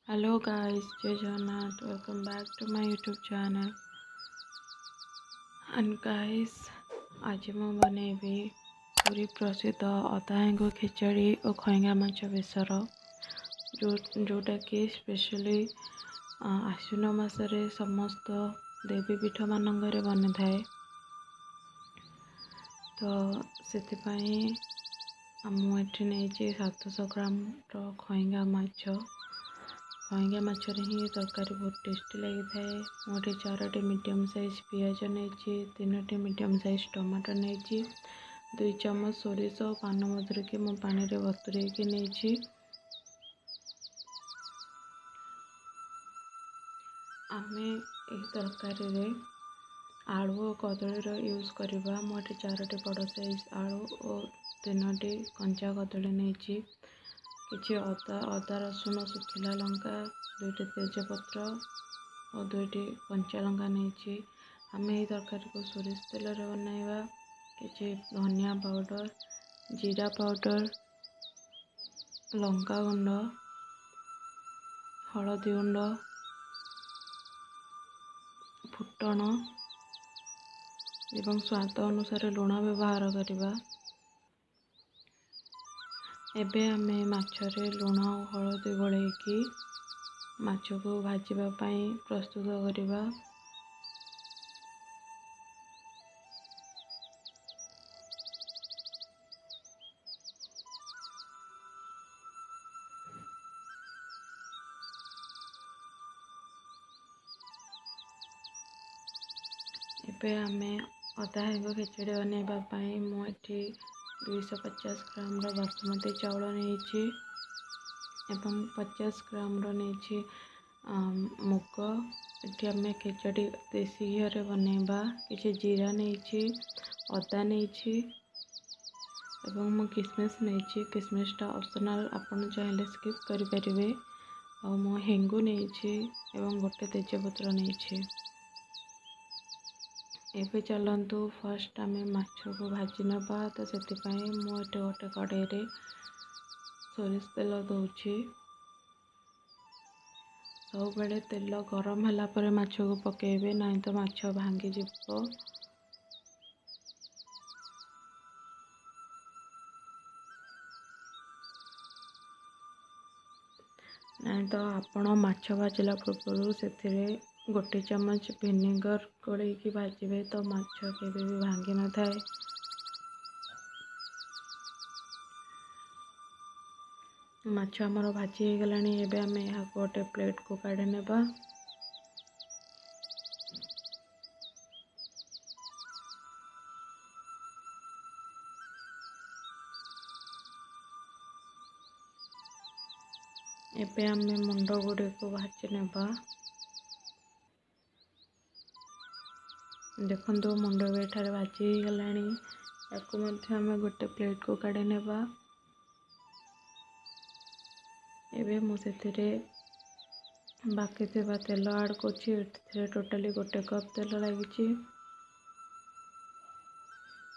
Hello guys, Jai Jagannath. Welcome back to my YouTube channel. And guys, आज ମୁଁ ବନେଇବି ପୁରୀ ପ୍ରସିଦ୍ଧ ଅଦା ଖିଚଡ଼ି ଓ ଖଇଙ୍ଗା ମାଛ ବେସର ଯୋଉଟାକି ସ୍ପେଶାଲି ଆଶ୍ୱିନ ମାସରେ ସମସ୍ତ ଦେବୀ ପୀଠ ମାନଙ୍କରେ ବନିଥାଏ। ତ ସେଥିପାଇଁ ମୁଁ ଏଠି ନେଇଛି 700 ଗ୍ରାମର ଖଇଙ୍ଗା ମାଛ। ଖଇଙ୍ଗା ମାଛରେ ହିଁ ତରକାରୀ ବହୁତ ଟେଷ୍ଟି ଲାଗିଥାଏ। ମୁଁ ଏଠି 4ଟି ମିଡ଼ିୟମ୍ ସାଇଜ୍ ପିଆଜ ନେଇଛି, 3ଟି ମିଡ଼ିୟମ୍ ସାଇଜ୍ ଟମାଟୋ ନେଇଛି, 2 ଚାମଚ ସୋରିଷ ଓ ପାନମଧୁରିକି ମୁଁ ପାଣିରେ ବତୁରେଇକି ନେଇଛି। ଆମେ ଏହି ତରକାରୀରେ ଆଳୁ ଓ କଦଳୀର ୟୁଜ୍ କରିବା। ମୁଁ ଏଠି 4ଟି ବଡ଼ ସାଇଜ୍ ଆଳୁ ଓ 3ଟି କଞ୍ଚା କଦଳୀ ନେଇଛି। କିଛି ଅଦା ରସୁଣ ଶୁଖିଲା ଲଙ୍କା, 2ଟି ତେଜପତ୍ର ଓ 2ଟି କଞ୍ଚା ଲଙ୍କା ନେଇଛି। ଆମେ ଏହି ତରକାରୀକୁ ସୋରିଷ ତେଲରେ ବନାଇବା। କିଛି ଧନିଆ ପାଉଡ଼ର, ଜିରା ପାଉଡ଼ର, ଲଙ୍କା ଗୁଣ୍ଡ, ହଳଦୀ ଗୁଣ୍ଡ, ଫୁଟଣ ଏବଂ ସ୍ୱାଦ ଅନୁସାରେ ଲୁଣ ବ୍ୟବହାର କରିବା। ଏବେ ଆମେ ମାଛରେ ଲୁଣ ଓ ହଳଦୀ ଗୋଳେଇକି ମାଛକୁ ଭାଜିବା ପାଇଁ ପ୍ରସ୍ତୁତ କରିବା। ଏବେ ଆମେ ଅଦା ଖିଚଡ଼ି ବନେଇବା ପାଇଁ ମୁଁ ଏଠି 250 ଗ୍ରାମର ବାସୁମତୀ ଚାଉଳ ନେଇଛି ଏବଂ 50 ଗ୍ରାମର ନେଇଛି ମୁଗ। ଏଠି ଆମେ ଖିଚଡ଼ି ଦେଶୀ ଘିଅରେ ବନେଇବା। କିଛି ଜିରା ନେଇଛି, ଅଦା ନେଇଛି ଏବଂ ମୁଁ କିସମିସ୍ ନେଇଛି। କିସମିସ୍ଟା ଅପସନାଲ୍, ଆପଣ ଚାହିଁଲେ ସ୍କିପ୍ କରିପାରିବେ। ଆଉ ମୁଁ ହେଙ୍ଗୁ ନେଇଛି ଏବଂ 1 ତେଜପତ୍ର ନେଇଛି। ଏବେ ଚାଲନ୍ତୁ ଫାର୍ଷ୍ଟ ଆମେ ମାଛକୁ ଭାଜି ନେବା। ତ ସେଥିପାଇଁ ମୁଁ ଏଠି 1 କଡ଼େଇରେ ସୋରିଷ ତେଲ ଦେଉଛି। ସବୁବେଳେ ତେଲ ଗରମ ହେଲା ପରେ ମାଛକୁ ପକାଇବେ, ନାହିଁ ତ ମାଛ ଭାଙ୍ଗିଯିବ। ନାହିଁ ତ ଆପଣ ମାଛ ଭାଜିଲା ପୂର୍ବରୁ ସେଥିରେ 1 ଚାମଚ ଭିନେଗାର ଗୋଳେଇକି ଭାଜିବେ, ତ ମାଛ କେବେ ବି ଭାଙ୍ଗି ନଥାଏ। ମାଛ ଆମର ଭାଜି ହେଇଗଲାଣି। ଏବେ ଆମେ ଏହାକୁ 1 ପ୍ଲେଟ୍କୁ କାଢ଼ି ନେବା। ଏବେ ଆମେ ମୁଣ୍ଡ ଗୁଡ଼ିକୁ ଭାଜି ନେବା। ଦେଖନ୍ତୁ ମୁଣ୍ଡ ବି ଏଠାରେ ଭାଜି ହେଇଗଲାଣି। ୟାକୁ ମଧ୍ୟ ଆମେ 1 ପ୍ଲେଟ୍କୁ କାଢ଼ି ନେବା। ଏବେ ମୁଁ ସେଥିରେ ବାକି ଥିବା ତେଲ ଆଡ଼୍ କରୁଛି। ଏଥିରେ ଟୋଟାଲି 1 କପ୍ ତେଲ ଲାଗିଛି।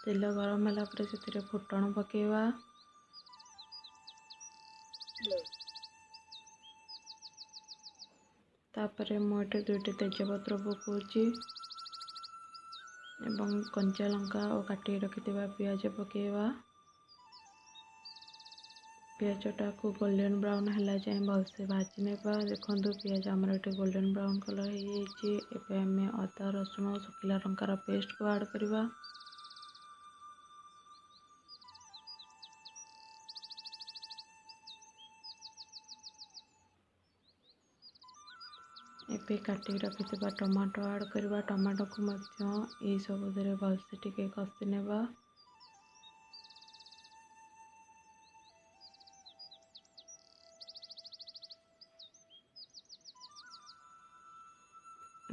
ତେଲ ଗରମ ହେଲା ପରେ ସେଥିରେ ଫୁଟଣ ପକାଇବା। ତାପରେ ମୁଁ ଏଠି 2ଟି ତେଜପତ୍ର ପକାଉଛି ଏବଂ କଞ୍ଚା ଲଙ୍କା ଓ କାଟିକି ରଖିଥିବା ପିଆଜ ପକାଇବା। ପିଆଜଟାକୁ ଗୋଲ୍ଡେନ୍ ବ୍ରାଉନ୍ ହେଲା ଯାଏଁ ଭଲସେ ଭାଜି ନେବା। ଦେଖନ୍ତୁ ପିଆଜ ଆମର ଏଠି ଗୋଲ୍ଡେନ୍ ବ୍ରାଉନ୍ କଲର୍ ହେଇଯାଇଛି। ଏବେ ଆମେ ଅଦା ରସୁଣ ଓ ଶୁଖିଲା ଲଙ୍କାର ପେଷ୍ଟକୁ ଆଡ଼୍ କରିବା। ଏବେ କାଟିକି ରଖିଥିବା ଟମାଟୋ ଆଡ଼୍ କରିବା। ଟମାଟୋକୁ ମଧ୍ୟ ଏହି ସବୁଥିରେ ଭଲସେ ଟିକେ କଷି ନେବା।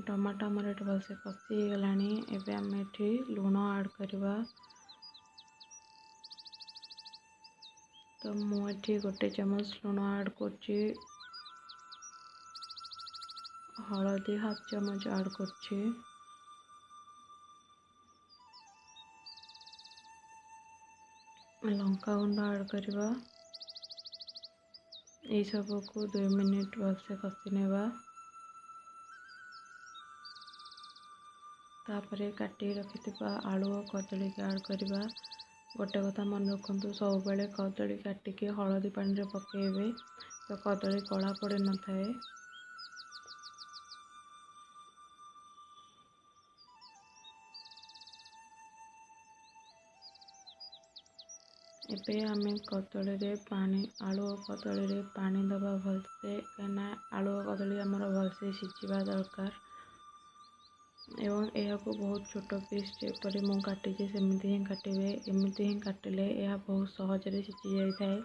ଟମାଟୋ ଆମର ଏଠି ଭଲସେ କଷି ହେଇଗଲାଣି। ଏବେ ଆମେ ଏଠି ଲୁଣ ଆଡ଼୍ କରିବା। ତ ମୁଁ ଏଠି 1 ଚାମଚ ଲୁଣ ଆଡ଼୍ କରୁଛି। ହଳଦୀ 1/2 ଚାମଚ ଆଡ଼୍ କରୁଛି। ଲଙ୍କା ଗୁଣ୍ଡ ଆଡ଼୍ କରିବା। यही सबको 2 मिनिट भलसे कषि नेबा। तापरे काटी रखिथिबा आलू और कदली के ऐड करवा। गोटे कथा मन रखु, सब बेले कदली काटिकी हलदी पानी रे पकेइबे तो कदली कला पड़े न थाए। एबे आमे कदली रे पानी आलू और कदली रे पानी दबा भलसे, कहीं आलू और कदली आमर भलसे सिझा दरकार। एवं यह बहुत छोट पीस जेपरी मु काटी सेमती ही काटे। एमती ही काटिले यह बहुत सहजरे सिझी जाए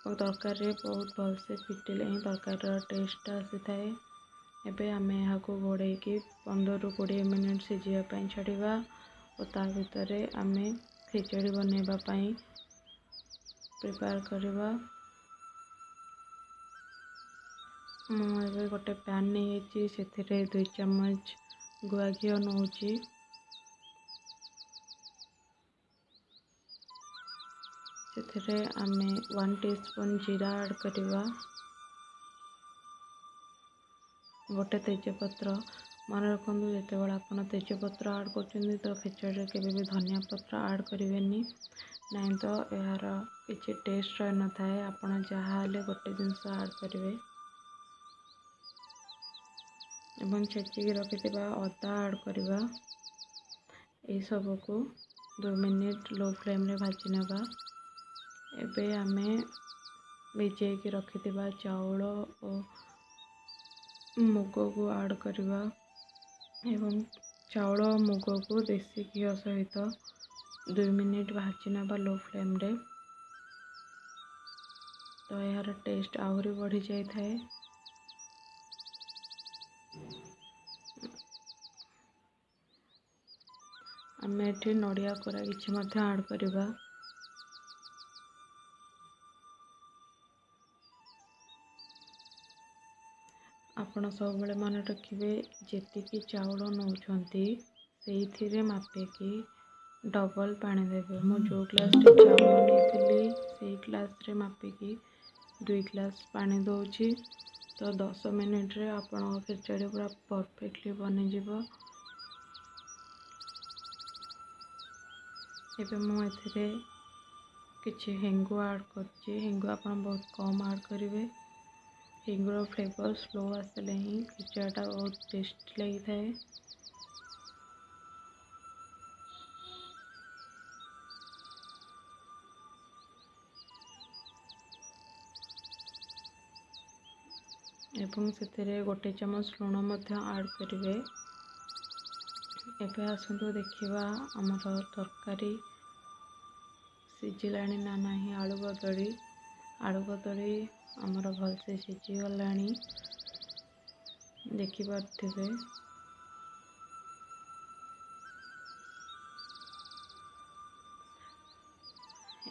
और तरकारी बहुत भलसे फिटिले ही तरकार टेस्ट आसी थाए। एबे आमे यहाँ को घोड़े की 15 ରୁ 20 मिनिट सिझापी छाड़ा और ता भितर आमे खिचड़ी बनैबा प्रिपेयर करवा। मुझे गोटे पैन नहीं से 2 चम्मच गुआ घी नौची। से आमे 1 टीस्पून जीरा ऐड करवा। गोटे तेजपत्र मन रखु, जिते आप तेजपत्र ऐड कर तो खिचड़ी केवे भी धनिया पत्र ऐड करेंगे नहीं तो यार किसी टेस्ट रही न थाए। आपड़ जहाँ गोटे जिनस ऐड करेंगे एवं छेचिकी रखिथिबा अदा ऐड करवा। यही सबको 2 मिनिट लो फ्लेम रे भाजी नेबा। एबे आमे भिजेकी रखिथिबा चाउल और मुग को ऐड करवा एवं चाउल और मुग को देसी घी सहित 2 मिनिट भाजी नेबा लो फ्लेम रे। तो यार टेस्ट आहरी बढ़ी जाए थाए। आमे एठी नड़िया कोरा किछि मध्य ऐड करवा। आपण सब बेले मन रखिए जेतिकी चाउल नौछंती से मापिकी डबल पानी देवे। मु जो ग्लास रे चाउल नहीं से ग्लास रे मापिकी 2 ग्लास पानी दौची। तो 10 मिनिट रे आपण खिचड़ी पूरा परफेक्टली बनी जीवो। एबे मु एथिरे किछि हेंगु ऐड करछि। हेंगु आपण बहुत कम ऐड करेंगे। हेंगुर फ्लेवर स्लो आसले ही खिचड़ीटा बहुत टेस्टी लगी थाए। एवं से गोटे चम्मच लुण ऐड करेंगे। एबे आसतु देखिबा हमर तरकारी सिझिलाणी ना नहीं। आलू कदली आमर भलसे सिझी गलानी देखिपारे।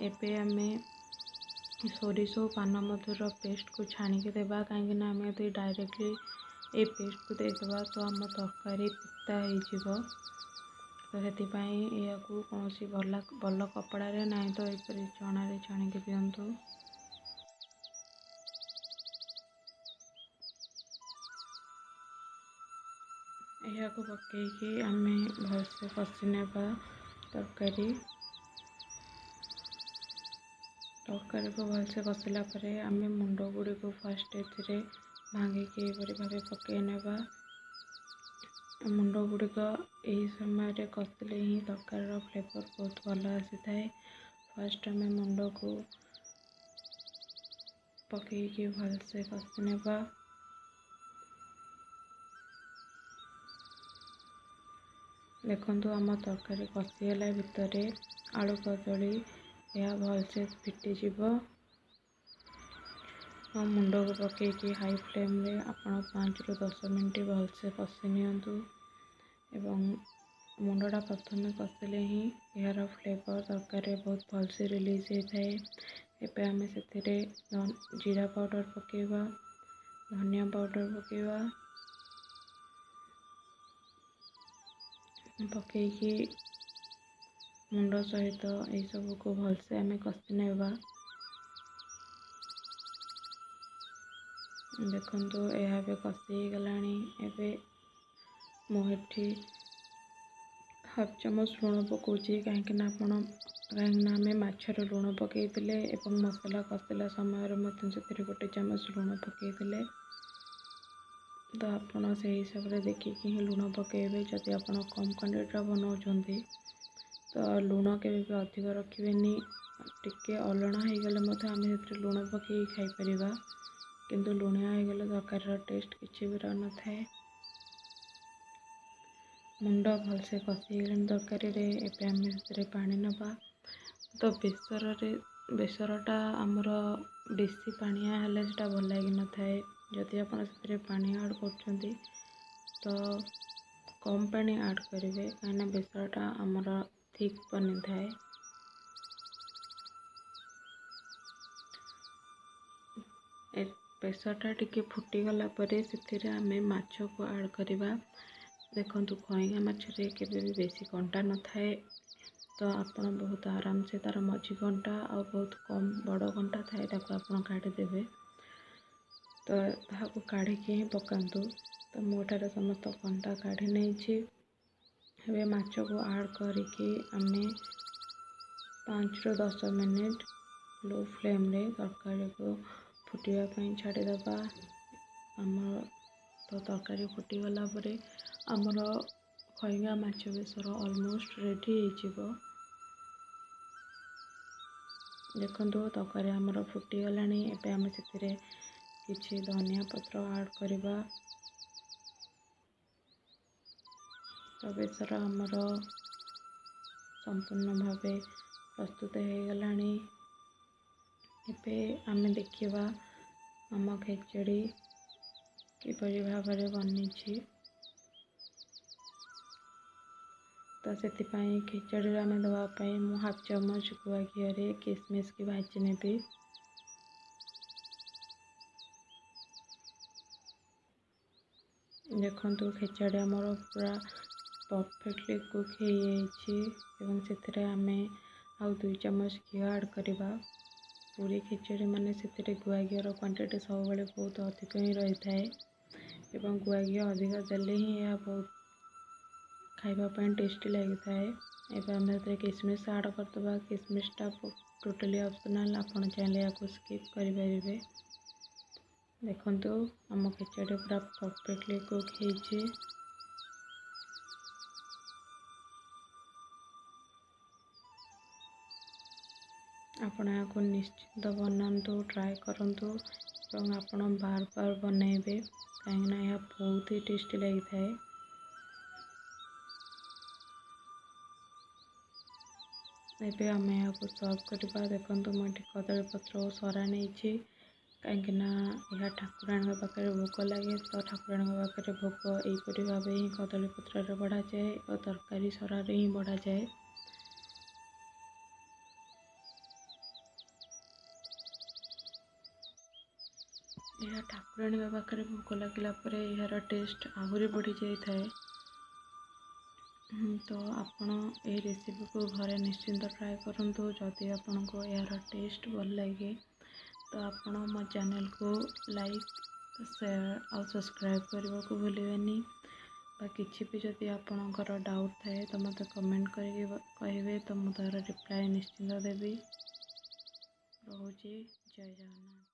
एबे आमे सोरिष और पान मधुर पेस्ट को छाणिकी देबा। कहीं आम यदि डायरेक्टली ये पेस्ट को देदेबा तो आम तरकारी पिता हो। तो से या कौन भल कपड़ा रे नहीं तो यपरी चना रे छाणिकी दिंतु। या पकईकी आम भलसे कषि नेबा। तरकारी को भलसे कषिला आम मुंड गुड़ी को फास्ट ए भांगिकी भाव पकई नेबा। मुंड गुड़िक यही समय कषिले ही तरकार फ्लेवर बहुत भल आसी थाए। फास्ट आम मुंड को पकईकी भलसे कषि नेबा। देखंतु आम तरकारी कषिगला भितर आलू कदली यह भलसे फिटिजिव। मुंड को पकईकी हाई फ्लेम रे आपण 5 ରୁ 10 मिनट भलसे कषि नियंतु। एवं मुंडा प्रथम कषिले ही यार फ्लेवर तरकारी बहुत भलसे रिलीज होता है। एबे आमे से जीरा पाउडर पकेवा, धनिया पाउडर पकेवा। पकईकी मुंड सहित यही सब को भलसे आमे कषि नेबा। देखंतु यह भी कषि गलानी। एबे मु एठी हाफ चामच लुण पकाउची कहीं आम माछर लुण पकईले और मसला कषिला समय से गोटे चामच लुण पकईले। तो आपड़ से हिसाब से देखिए ही लुण पकेबे। जदि आप कम क्वांटिटी बनाऊँच तो लुण के भी अधिक रखिए। टिके अलणा हो गले आम लुण पकई खाईपर, किंतु लुणिया हो गले तरकारी टेस्ट किसी भी रही न थाए। मुंड भलसे कषिगले तरकारी एवं पानी नवा। तो बेसरटा आमर बेसी पानिया हेले सेटा भल लगी न थाए। जदि आप पानी ऐड कर तो कम पानी ऐड करेंगे कहीं बेसरटा आमर थिक बनी थाए। बेसरटा टिके फुटीगला से आम माछ को ऐड करवा। देखंतु खईंगा माछरे केबे भी बेसी कंटा न थाए। तो आपन बहुत आराम से तार मझी कंटा और बहुत कम बड़ कंटा थाए आप काढ़ीदेवे। तो ताकू काढ़ी ही पकातु। तो मुठार समस्त कंटा काढ़ी नहीं। माछ को ऐड करके आम 5 ରୁ 10 मिनिट लो फ्लेम रे तरकारी को फुटापी छाड़ीदबा। तो तरकारी फुटीगला आमर खईंगा माछ बेसर ऑलमोस्ट रेडी हो। देखो तरकारी आमर फुटीगला। एबे आम से किछि धनिया पत्र ऐड करवा। तो बेसर आमर संपूर्ण भाव प्रस्तुत हो गला। एबे आम देखिबा आम खेचड़ी किपरि भाव में बनी। तो से खिचड़ी आम दवापाई मु हाफ चामच गुआ घी किसमिश की भाजी नेबी। देखंतु खिचड़ी आमर पूरा परफेक्टली कुक हो से आम आउ 2 चामच घी ऐड करवा। पूरी खिचड़ी माने से गुआ घीर क्वांटिटी सब बेले बहुत अधिक ही रही थाए। एवं गुआ घी अधिक देले ही यह बहुत खाइबापी टेस्टी लगी थाए। एवं आम किसमिश ऐड करदे। किसमिशटा टोटाली ऑप्शनल, आप चाहिए या स्किप करें। देखंतु आम खिचड़ी पूरा परफेक्टली कुक हो। आपण या निश्चित बनातु, ट्राए करंतु और आपण बार बार बनइबे कहीं यह बहुत ही टेस्टी लगी थाए। एबे आम यहाँ सर्व करवा। देखो मुझे कदली पत्र और सरा नहीं कहीं यह ठाकुराणी पाखे भोग लगे। तो ठाकुराणी पाखे भोग यहीपरि भाव ही कदली पत्र बढ़ा जाए और तरकारी सरा ही बढ़ा जाए। यह ठाकुराणी पाखे भोग लगे यार टेस्ट आहरी बढ़ी जाए। तो आपण ये रेसिपी को घरे निश्चिंत ट्राए करंतु। जदि आपण को यार टेस्ट भल लगे तो आपण मो चैनल को लाइक शेयर और सब्सक्राइब करने को भूलें। किसी भी जदि आपणकर डाउट थाए तो मत कमेंट करके कहे तो मुझे तार रिप्लाई निश्चिंत देवी। रोचे जय जगन्नाथ।